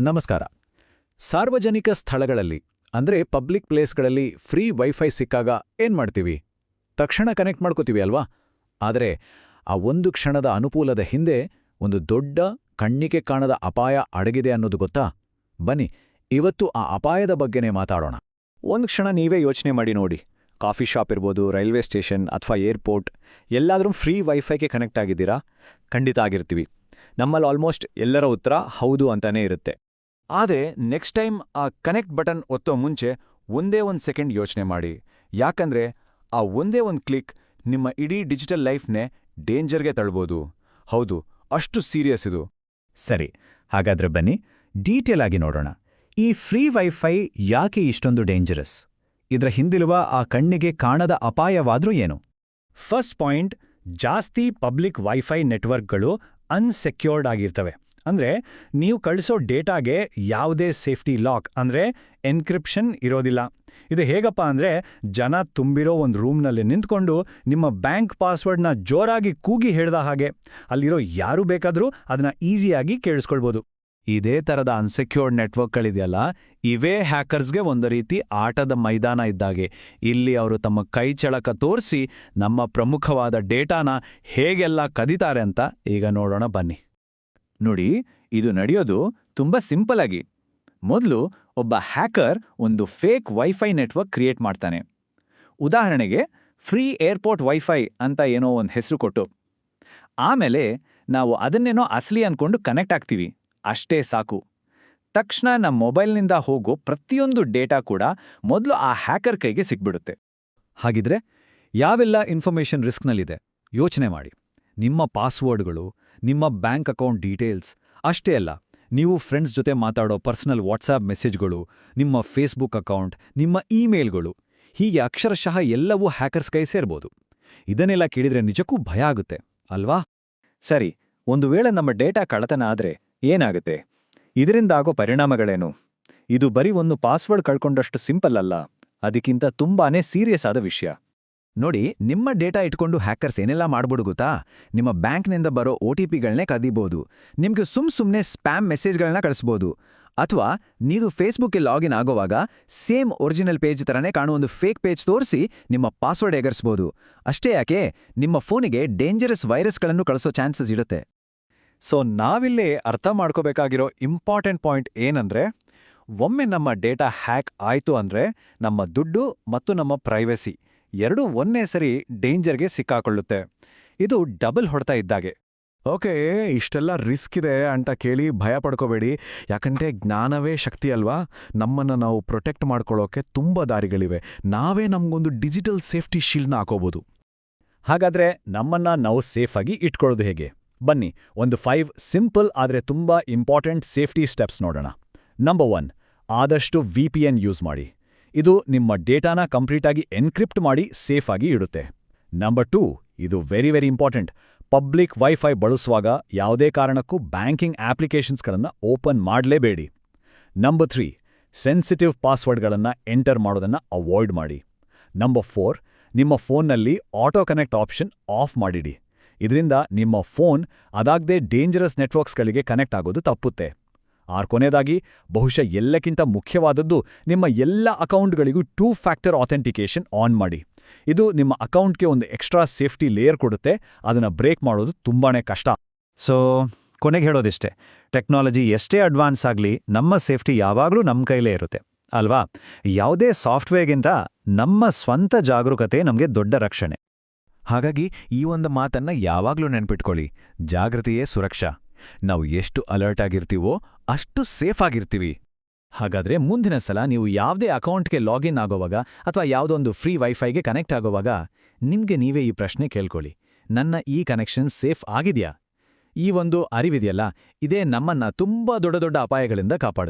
ನಮಸ್ಕಾರ. ಸಾರ್ವಜನಿಕ ಸ್ಥಳಗಳಲ್ಲಿ ಅಂದ್ರೆ ಪಬ್ಲಿಕ್ ಪ್ಲೇಸ್ಗಳಲ್ಲಿ ಫ್ರೀ ವೈಫೈ ಸಿಕ್ಕಾಗ ಏನ್ ಮಾಡ್ತೀವಿ? ತಕ್ಷಣ ಕನೆಕ್ಟ್ ಮಾಡ್ಕೋತೀವಿ ಅಲ್ವಾ? ಆದರೆ ಆ ಒಂದು ಕ್ಷಣದ ಅನುಕೂಲದ ಹಿಂದೆ ಒಂದು ದೊಡ್ಡ ಕಣ್ಣಿಗೆ ಕಾಣದ ಅಪಾಯ ಅಡಗಿದೆ ಅನ್ನೋದು ಗೊತ್ತಾ? ಬನ್ನಿ, ಇವತ್ತು ಆ ಅಪಾಯದ ಬಗ್ಗೆನೇ ಮಾತಾಡೋಣ. ಒಂದು ಕ್ಷಣ ನೀವೇ ಯೋಚನೆ ಮಾಡಿ ನೋಡಿ. ಕಾಫಿ ಶಾಪ್ ಇರ್ಬೋದು, ರೈಲ್ವೆ ಸ್ಟೇಷನ್ ಅಥವಾ ಏರ್ಪೋರ್ಟ್, ಎಲ್ಲಾದರೂ ಫ್ರೀ ವೈಫೈಗೆ ಕನೆಕ್ಟ್ ಆಗಿದ್ದೀರಾ? ಖಂಡಿತ ಆಗಿರ್ತೀವಿ. ನಮ್ಮಲ್ಲಿ ಆಲ್ಮೋಸ್ಟ್ ಎಲ್ಲರ ಉತ್ತರ ಹೌದು ಅಂತಾನೇ ಇರುತ್ತೆ. ಆದರೆ ನೆಕ್ಸ್ಟ್ ಟೈಮ್ ಆ ಕನೆಕ್ಟ್ ಬಟನ್ ಒತ್ತೋ ಮುಂಚೆ ಒಂದೇ ಒಂದು ಸೆಕೆಂಡ್ ಯೋಚನೆ ಮಾಡಿ. ಯಾಕಂದ್ರೆ ಆ ಒಂದೇ ಒಂದು ಕ್ಲಿಕ್ ನಿಮ್ಮ ಇಡೀ ಡಿಜಿಟಲ್ ಲೈಫ್ನೇ ಡೇಂಜರ್ಗೆ ತಳ್ಬೋದು. ಹೌದು, ಅಷ್ಟು ಸೀರಿಯಸ್ ಇದು. ಸರಿ, ಹಾಗಾದ್ರೆ ಬನ್ನಿ ಡೀಟೇಲ್ ಆಗಿ ನೋಡೋಣ. ಈ ಫ್ರೀ ವೈಫೈ ಯಾಕೆ ಇಷ್ಟೊಂದು ಡೇಂಜರಸ್? ಇದರ ಹಿಂದಿರುವ ಆ ಕಣ್ಣಿಗೆ ಕಾಣದ ಅಪಾಯವಾದ್ರೂ ಏನು? ಫಸ್ಟ್ ಪಾಯಿಂಟ್, ಜಾಸ್ತಿ ಪಬ್ಲಿಕ್ ವೈಫೈ ನೆಟ್ವರ್ಕ್ಗಳು ಅನ್ಸೆಕ್ಯೂರ್ಡ್ ಆಗಿರ್ತವೆ. ಅಂದ್ರೆ ನೀವು ಕಳಿಸೋ ಡೇಟಾಗೆ ಯಾವುದೇ ಸೇಫ್ಟಿ ಲಾಕ್ ಅಂದ್ರೆ ಎನ್ಕ್ರಿಪ್ಷನ್ ಇರೋದಿಲ್ಲ. ಇದು ಹೇಗಪ್ಪ ಅಂದ್ರೆ ಜನ ತುಂಬಿರೋ ಒಂದು ರೂಮ್ನಲ್ಲಿ ನಿಂತ್ಕೊಂಡು ನಿಮ್ಮ ಬ್ಯಾಂಕ್ ಪಾಸ್ವರ್ಡ್ನ ಜೋರಾಗಿ ಕೂಗಿ ಹೇಳ್ದ ಹಾಗೆ. ಅಲ್ಲಿರೋ ಯಾರು ಬೇಕಾದರೂ ಅದನ್ನ ಈಸಿಯಾಗಿ ಕೇಳಿಸ್ಕೊಳ್ಬೋದು. ಇದೇ ಥರದ ಅನ್ಸೆಕ್ಯೂರ್ಡ್ ನೆಟ್ವರ್ಕ್ಗಳಿದೆಯಲ್ಲ, ಇವೇ ಹ್ಯಾಕರ್ಸ್ಗೆ ಒಂದು ರೀತಿ ಆಟದ ಮೈದಾನ ಇದ್ದಾಗೆ. ಇಲ್ಲಿ ಅವರು ತಮ್ಮ ಕೈ ಚಳಕ ತೋರಿಸಿ ನಮ್ಮ ಪ್ರಮುಖವಾದ ಡೇಟಾನ ಹೇಗೆಲ್ಲ ಕದೀತಾರೆ ಅಂತ ಈಗ ನೋಡೋಣ ಬನ್ನಿ. ನೋಡಿ, ಇದು ನಡೆಯೋದು ತುಂಬಾ ಸಿಂಪಲ್ ಆಗಿ. ಮೊದಲು ಒಬ್ಬ ಹ್ಯಾಕರ್ ಒಂದು ಫೇಕ್ ವೈಫೈ ನೆಟ್ವರ್ಕ್ ಕ್ರಿಯೇಟ್ ಮಾಡ್ತಾನೆ. ಉದಾಹರಣೆಗೆ ಫ್ರೀ ಏರ್ಪೋರ್ಟ್ ವೈಫೈ ಅಂತ ಏನೋ ಒಂದು ಹೆಸರು ಕೊಟ್ಟು. ಆಮೇಲೆ ನಾವು ಅದನ್ನೇನೋ ಅಸಲಿ ಅನ್ಕೊಂಡು ಕನೆಕ್ಟ್ ಆಗ್ತೀವಿ. ಅಷ್ಟೇ ಸಾಕು. ತಕ್ಷಣ ನಮ್ಮ ಮೊಬೈಲ್ನಿಂದ ಹೋಗೋ ಪ್ರತಿಯೊಂದು ಡೇಟಾ ಕೂಡ ಮೊದಲು ಆ ಹ್ಯಾಕರ್ ಕೈಗೆ ಸಿಕ್ಬಿಡುತ್ತೆ. ಹಾಗಿದ್ರೆ ಯಾವೆಲ್ಲ ಇನ್ಫಾರ್ಮೇಷನ್ ರಿಸ್ಕ್ನಲ್ಲಿದೆ ಯೋಚನೆ ಮಾಡಿ. ನಿಮ್ಮ ಪಾಸ್ವರ್ಡ್ಗಳು, ನಿಮ್ಮ ಬ್ಯಾಂಕ್ ಅಕೌಂಟ್ ಡೀಟೇಲ್ಸ್ ಅಷ್ಟೇ ಅಲ್ಲ, ನೀವು ಫ್ರೆಂಡ್ಸ್ ಜೊತೆ ಮಾತಾಡೋ ಪರ್ಸನಲ್ ವಾಟ್ಸಾಪ್ ಮೆಸೇಜ್ಗಳು, ನಿಮ್ಮ ಫೇಸ್ಬುಕ್ ಅಕೌಂಟ್, ನಿಮ್ಮ ಇಮೇಲ್ಗಳು, ಹೀಗೆ ಅಕ್ಷರಶಃ ಎಲ್ಲವೂ ಹ್ಯಾಕರ್ಸ್ ಕೈ ಸೇರ್ಬೋದು. ಇದನ್ನೆಲ್ಲ ಕೇಳಿದ್ರೆ ನಿಜಕ್ಕೂ ಭಯ ಆಗುತ್ತೆ ಅಲ್ವಾ? ಸರಿ, ಒಂದು ವೇಳೆ ನಮ್ಮ ಡೇಟಾ ಕಳ್ಳತನ ಆದ್ರೆ ಏನಾಗುತ್ತೆ? ಇದರಿಂದಾಗೋ ಪರಿಣಾಮಗಳೇನು? ಇದು ಬರೀ ಒಂದು ಪಾಸ್ವರ್ಡ್ ಕಳ್ಕೊಂಡಷ್ಟು ಸಿಂಪಲ್ ಅಲ್ಲ, ಅದಕ್ಕಿಂತ ತುಂಬಾನೇ ಸೀರಿಯಸ್ ಆದ ವಿಷಯ. ನೋಡಿ, ನಿಮ್ಮ ಡೇಟಾ ಇಟ್ಕೊಂಡು ಹ್ಯಾಕರ್ಸ್ ಏನೆಲ್ಲ ಮಾಡ್ಬೋದು ಗೊತ್ತಾ? ನಿಮ್ಮ ಬ್ಯಾಂಕ್ನಿಂದ ಬರೋ OTPಗಳನ್ನೇ ಕದೀಬೋದು, ನಿಮ್ಗೆ ಸುಮ್ನೆ ಸ್ಪ್ಯಾಮ್ ಮೆಸೇಜ್ಗಳನ್ನ ಕಳಿಸ್ಬೋದು, ಅಥವಾ ನೀವು ಫೇಸ್ಬುಕ್ಗೆ ಲಾಗಿನ್ ಆಗೋವಾಗ ಸೇಮ್ ಒರಿಜಿನಲ್ ಪೇಜ್ ಥರನೇ ಕಾಣೋ ಒಂದು ಫೇಕ್ ಪೇಜ್ ತೋರಿಸಿ ನಿಮ್ಮ ಪಾಸ್ವರ್ಡ್ ಎಗರಿಸ್ಬೋದು. ಅಷ್ಟೇ ಯಾಕೆ, ನಿಮ್ಮ ಫೋನಿಗೆ ಡೇಂಜರಸ್ ವೈರಸ್ಗಳನ್ನು ಕಳಿಸೋ ಚಾನ್ಸಸ್ ಇರುತ್ತೆ. ಸೊ ನಾವಿಲ್ಲಿ ಅರ್ಥ ಮಾಡ್ಕೋಬೇಕಾಗಿರೋ ಇಂಪಾರ್ಟೆಂಟ್ ಪಾಯಿಂಟ್ ಏನಂದ್ರೆ, ಒಮ್ಮೆ ನಮ್ಮ ಡೇಟಾ ಹ್ಯಾಕ್ ಆಯ್ತು ಅಂದ್ರೆ ನಮ್ಮ ದುಡ್ಡು ಮತ್ತು ನಮ್ಮ ಪ್ರೈವಸಿ ಎರಡೂ ಒಂದೇ ಸರಿ ಡೇಂಜರ್ಗೆ ಸಿಕ್ಕಾಕೊಳ್ಳುತ್ತೆ. ಇದು ಡಬಲ್ ಹೊಡ್ತಾ ಇದ್ದಾಗೆ. ಓಕೆ, ಇಷ್ಟೆಲ್ಲ ರಿಸ್ಕ್ ಇದೆ ಅಂತ ಕೇಳಿ ಭಯ ಪಡ್ಕೋಬೇಡಿ. ಯಾಕಂದ್ರೆ ಜ್ಞಾನವೇ ಶಕ್ತಿ ಅಲ್ವಾ? ನಮ್ಮನ್ನು ನಾವು ಪ್ರೊಟೆಕ್ಟ್ ಮಾಡ್ಕೊಳ್ಳೋಕೆ ತುಂಬ ದಾರಿಗಳಿವೆ. ನಾವೇ ನಮಗೊಂದು ಡಿಜಿಟಲ್ ಸೇಫ್ಟಿ ಶೀಲ್ಡ್ನ ಹಾಕೋಬೋದು. ಹಾಗಾದ್ರೆ ನಮ್ಮನ್ನ ನಾವು ಸೇಫಾಗಿ ಇಟ್ಕೊಳ್ಳೋದು ಹೇಗೆ? ಬನ್ನಿ, ಒಂದು 5 ಸಿಂಪಲ್ ಆದರೆ ತುಂಬಾ ಇಂಪಾರ್ಟೆಂಟ್ ಸೇಫ್ಟಿ ಸ್ಟೆಪ್ಸ್ ನೋಡೋಣ. ನಂಬರ್ 1, ಆದಷ್ಟು VPN ಯೂಸ್ ಮಾಡಿ. ಇದು ನಿಮ್ಮ ಡೇಟಾನ ಕಂಪ್ಲೀಟಾಗಿ ಎನ್ಕ್ರಿಪ್ಟ್ ಮಾಡಿ ಸೇಫ್ ಆಗಿ ಇಡುತ್ತೆ. ನಂಬರ್ 2, ಇದು ವೆರಿ ಇಂಪಾರ್ಟೆಂಟ್. ಪಬ್ಲಿಕ್ ವೈಫೈ ಬಳಸುವಾಗ ಯಾವುದೇ ಕಾರಣಕ್ಕೂ ಬ್ಯಾಂಕಿಂಗ್ ಅಪ್ಲಿಕೇಶನ್ಸ್ಗಳನ್ನು ಓಪನ್ ಮಾಡಲೇಬೇಡಿ. ನಂಬರ್ 3, ಸೆನ್ಸಿಟಿವ್ ಪಾಸ್ವರ್ಡ್ಗಳನ್ನು ಎಂಟರ್ ಮಾಡೋದನ್ನು ಅವಾಯ್ಡ್ ಮಾಡಿ. ನಂಬರ್ 4, ನಿಮ್ಮ ಫೋನ್ನಲ್ಲಿ ಆಟೋ ಕನೆಕ್ಟ್ ಆಪ್ಷನ್ ಆಫ್ ಮಾಡಿಡಿ. ಇದರಿಂದ ನಿಮ್ಮ ಫೋನ್ ಅದಾಗದೆ ಡೇಂಜರಸ್ ನೆಟ್ವರ್ಕ್ಸ್ಗಳಿಗೆ ಕನೆಕ್ಟ್ ಆಗೋದು ತಪ್ಪುತ್ತೆ. ಕೊನೆಯದಾಗಿ, ಬಹುಶಃ ಎಲ್ಲಕ್ಕಿಂತ ಮುಖ್ಯವಾದದ್ದು, ನಿಮ್ಮ ಎಲ್ಲ ಅಕೌಂಟ್ಗಳಿಗೂ 2 ಫ್ಯಾಕ್ಟರ್ ಅಥೆಂಟಿಕೇಶನ್ ಆನ್ ಮಾಡಿ. ಇದು ನಿಮ್ಮ ಅಕೌಂಟ್ಗೆ ಒಂದು ಎಕ್ಸ್ಟ್ರಾ ಸೇಫ್ಟಿ ಲೇಯರ್ ಕೊಡುತ್ತೆ. ಅದನ್ನ ಬ್ರೇಕ್ ಮಾಡೋದು ತುಂಬಾನೇ ಕಷ್ಟ. ಸೊ ಕೊನೆಗೆ ಹೇಳೋದಿಷ್ಟೇ, ಟೆಕ್ನಾಲಜಿ ಎಷ್ಟೇ ಅಡ್ವಾನ್ಸ್ ಆಗಲಿ ನಮ್ಮ ಸೇಫ್ಟಿ ಯಾವಾಗಲೂ ನಮ್ಮ ಕೈಲೇ ಇರುತ್ತೆ ಅಲ್ವಾ? ಯಾವುದೇ ಸಾಫ್ಟ್ವೇರ್ಗಿಂತ ನಮ್ಮ ಸ್ವಂತ ಜಾಗರೂಕತೆ ನಮಗೆ ದೊಡ್ಡ ರಕ್ಷಣೆ. ಹಾಗಾಗಿ ಈ ಒಂದು ಮಾತನ್ನ ಯಾವಾಗ್ಲೂ ನೆನ್ಪಿಟ್ಕೊಳ್ಳಿ, ಜಾಗೃತಿಯೇ ಸುರಕ್ಷಾ. ನಾವು ಎಷ್ಟು ಅಲರ್ಟ್ ಆಗಿರ್ತೀವೋ ಅಷ್ಟು ಸೇಫ್ ಆಗಿರ್ತೀವಿ. ಹಾಗಾದ್ರೆ ಮುಂದಿನ ಸಲ ನೀವು ಯಾವುದೇ ಅಕೌಂಟ್ಗೆ ಲಾಗಿನ್ ಆಗೋವಾಗ ಅಥವಾ ಯಾವುದೊಂದು ಫ್ರೀ ವೈಫೈಗೆ ಕನೆಕ್ಟ್ ಆಗೋವಾಗ ನಿಮ್ಗೆ ನೀವೇ ಈ ಪ್ರಶ್ನೆ ಕೇಳ್ಕೊಳ್ಳಿ, ನನ್ನ ಈ ಕನೆಕ್ಷನ್ ಸೇಫ್ ಆಗಿದೆಯಾ? ಈ ಒಂದು ಅರಿವಿದೆಯಲ್ಲ, ಇದೇ ನಮ್ಮನ್ನ ತುಂಬಾ ದೊಡ್ಡ ಅಪಾಯಗಳಿಂದ ಕಾಪಾಡುತ್ತೆ.